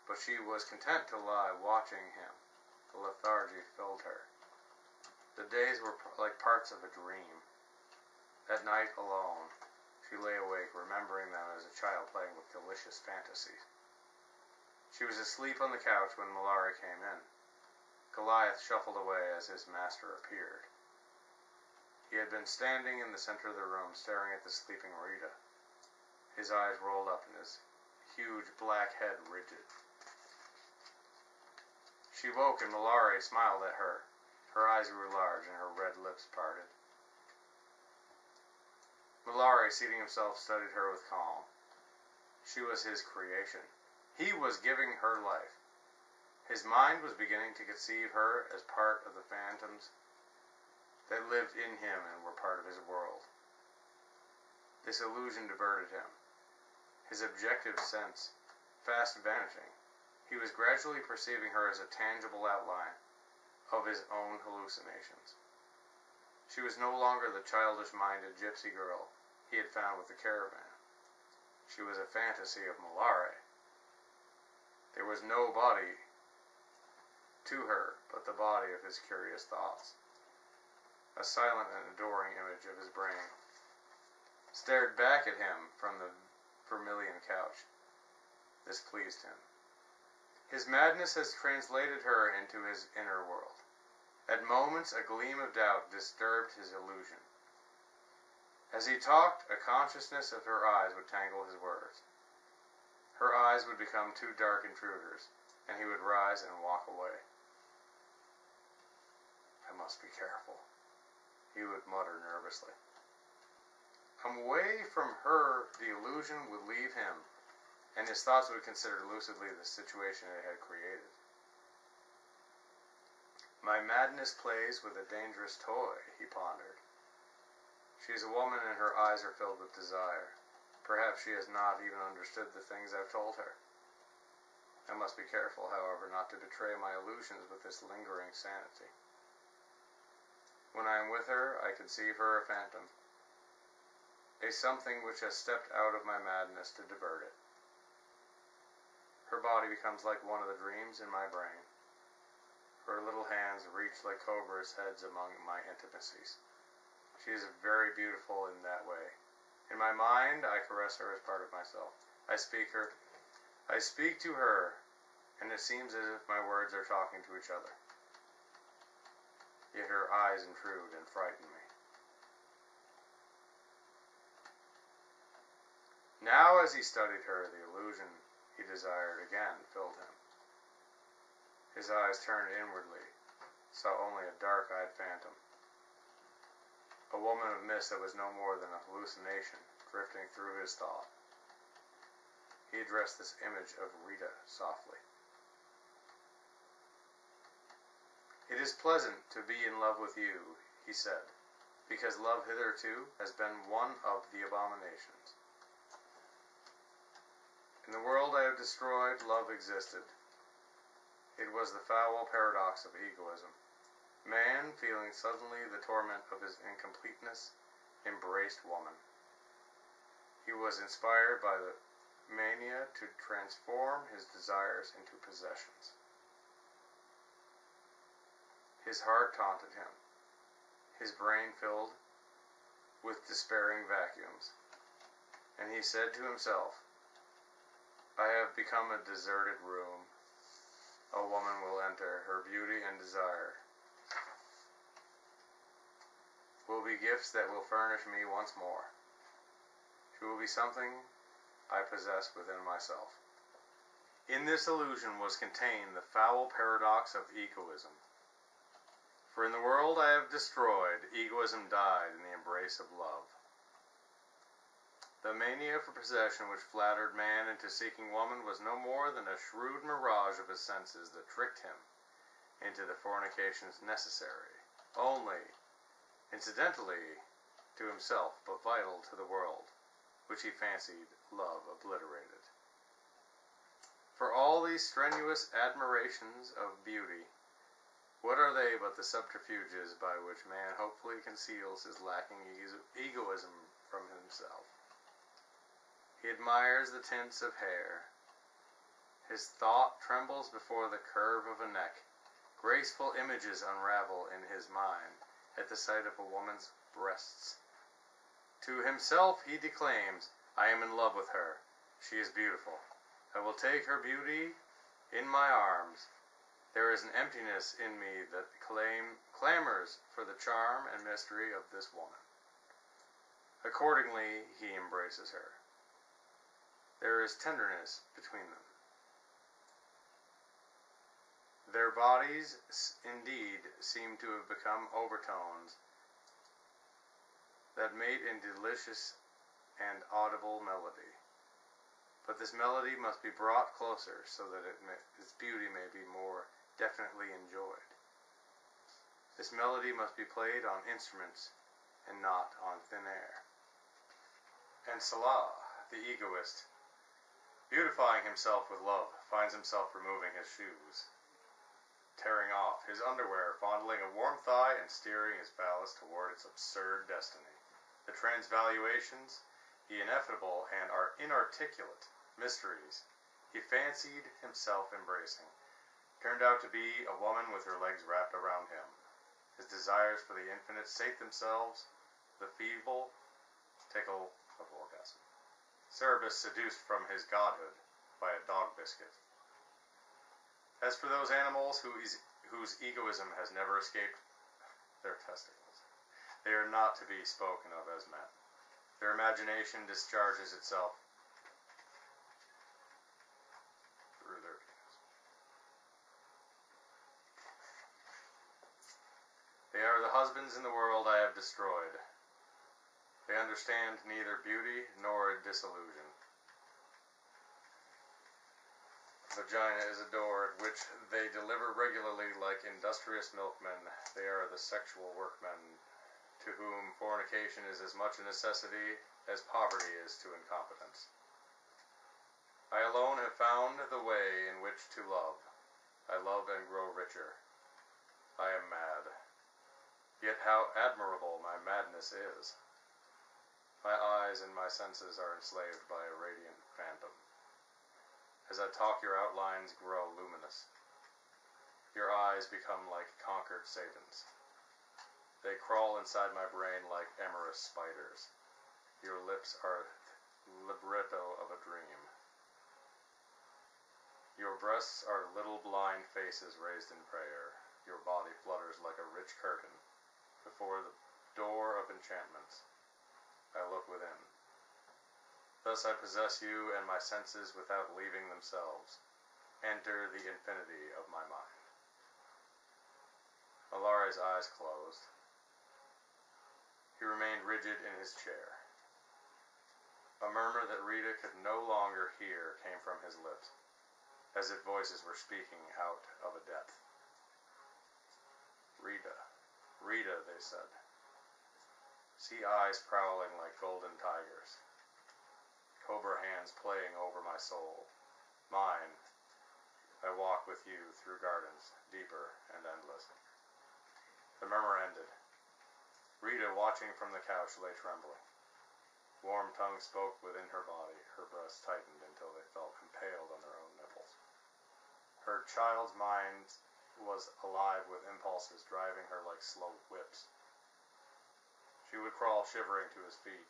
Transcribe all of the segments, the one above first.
But she was content to lie watching him. The lethargy filled her. The days were like parts of a dream. At night, alone, she lay awake, remembering them as a child playing with delicious fantasies. She was asleep on the couch when Mallare came in. Goliath shuffled away as his master appeared. He had been standing in the center of the room, staring at the sleeping Rita. His eyes rolled up and his huge black head rigid. She woke and Mallare smiled at her. Her eyes grew large and her red lips parted. Mallare, seating himself, studied her with calm. She was his creation. He was giving her life. His mind was beginning to conceive her as part of the phantoms that lived in him and were part of his world. This illusion diverted him, his objective sense fast vanishing. He was gradually perceiving her as a tangible outline of his own hallucinations. She was no longer the childish-minded gypsy girl he had found with the caravan. She was a fantasy of Mallare. There was no body to her but the body of his curious thoughts. A silent and adoring image of his brain stared back at him from the vermilion couch. This pleased him. His madness has translated her into his inner world. At moments, a gleam of doubt disturbed his illusion. As he talked, a consciousness of her eyes would tangle his words. Her eyes would become two dark intruders, and he would rise and walk away. I must be careful, he would mutter nervously. Away from her, the illusion would leave him, and his thoughts would consider lucidly the situation it had created. My madness plays with a dangerous toy, he pondered. She is a woman and her eyes are filled with desire. Perhaps she has not even understood the things I've told her. I must be careful, however, not to betray my illusions with this lingering sanity. When I am with her, I conceive her a phantom, a something which has stepped out of my madness to divert it. Her body becomes like one of the dreams in my brain. Her little hands reach like cobras' heads among my intimacies. She is very beautiful in that way. In my mind, I caress her as part of myself. I speak to her, and it seems as if my words are talking to each other. Yet her eyes intrude and frighten me. Now, as he studied her, the illusion he desired again filled him. His eyes turned inwardly, saw only a dark-eyed phantom, a woman of mist that was no more than a hallucination drifting through his thought. He addressed this image of Rita softly. It is pleasant to be in love with you, he said, because love hitherto has been one of the abominations. In the world I have destroyed, love existed. It was the foul paradox of egoism. Man, feeling suddenly the torment of his incompleteness, embraced woman. He was inspired by the mania to transform his desires into possessions. His heart taunted him, his brain filled with despairing vacuums, and he said to himself, I have become a deserted room. A woman will enter, her beauty and desire will be gifts that will furnish me once more. She will be something I possess within myself. In this illusion was contained the foul paradox of egoism. For in the world I have destroyed, egoism died in the embrace of love. The mania for possession which flattered man into seeking woman was no more than a shrewd mirage of his senses that tricked him into the fornications necessary, only, incidentally, to himself, but vital to the world, which he fancied love obliterated. For all these strenuous admirations of beauty, what are they but the subterfuges by which man hopefully conceals his lacking egoism from himself? He admires the tints of hair. His thought trembles before the curve of a neck. Graceful images unravel in his mind at the sight of a woman's breasts. To himself he declaims, I am in love with her. She is beautiful. I will take her beauty in my arms. There is an emptiness in me that clamors for the charm and mystery of this woman. Accordingly, he embraces her. There is tenderness between them. Their bodies, indeed, seem to have become overtones that mate in delicious and audible melody. But this melody must be brought closer so that its beauty may be more definitely enjoyed. This melody must be played on instruments and not on thin air. And Salah, the egoist, beautifying himself with love, finds himself removing his shoes, tearing off his underwear, fondling a warm thigh, and steering his phallus toward its absurd destiny. The transvaluations, the ineffable and inarticulate mysteries he fancied himself embracing, turned out to be a woman with her legs wrapped around him. His desires for the infinite sate themselves, the feeble tickle of orgasm. Cerberus seduced from his godhood by a dog biscuit. As for those animals whose egoism has never escaped their testicles, they are not to be spoken of as men. Their imagination discharges itself through their penis. They are the husbands in the world I have destroyed. They understand neither beauty nor disillusion. Vagina is a door at which they deliver regularly like industrious milkmen. They are the sexual workmen to whom fornication is as much a necessity as poverty is to incompetence. I alone have found the way in which to love. I love and grow richer. I am mad. Yet how admirable my madness is. My eyes and my senses are enslaved by a radiant phantom. As I talk, your outlines grow luminous. Your eyes become like conquered Satans. They crawl inside my brain like amorous spiders. Your lips are libretto of a dream. Your breasts are little blind faces raised in prayer. Your body flutters like a rich curtain before the door of enchantments. I look within. Thus I possess you and my senses without leaving themselves. Enter the infinity of my mind. Mallare's eyes closed. He remained rigid in his chair. A murmur that Rita could no longer hear came from his lips, as if voices were speaking out of a depth. Rita, Rita, they said. See eyes prowling like golden tigers. Cobra hands playing over my soul. Mine. I walk with you through gardens, deeper and endless. The murmur ended. Rita, watching from the couch, lay trembling. Warm tongue spoke within her body. Her breasts tightened until they felt impaled on their own nipples. Her child's mind was alive with impulses driving her like slow whips. She would crawl shivering to his feet.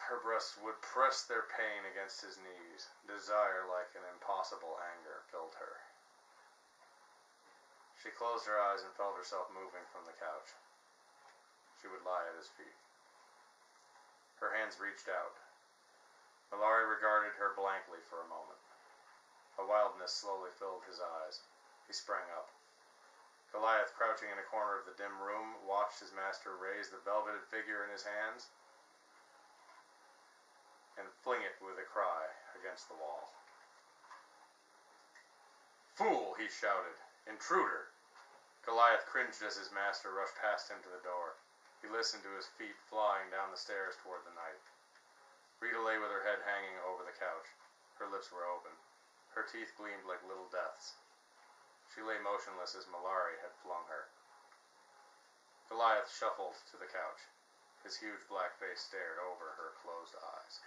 Her breasts would press their pain against his knees. Desire, like an impossible anger, filled her. She closed her eyes and felt herself moving from the couch. She would lie at his feet. Her hands reached out. Mallare regarded her blankly for a moment. A wildness slowly filled his eyes. He sprang up. Goliath, crouching in a corner of the dim room, watched his master raise the velveted figure in his hands and fling it with a cry against the wall. "Fool!" he shouted. "Intruder!" Goliath cringed as his master rushed past him to the door. He listened to his feet flying down the stairs toward the night. Rita lay with her head hanging over the couch. Her lips were open. Her teeth gleamed like little deaths. She lay motionless as Mallare had flung her. Goliath shuffled to the couch. His huge black face stared over her closed eyes.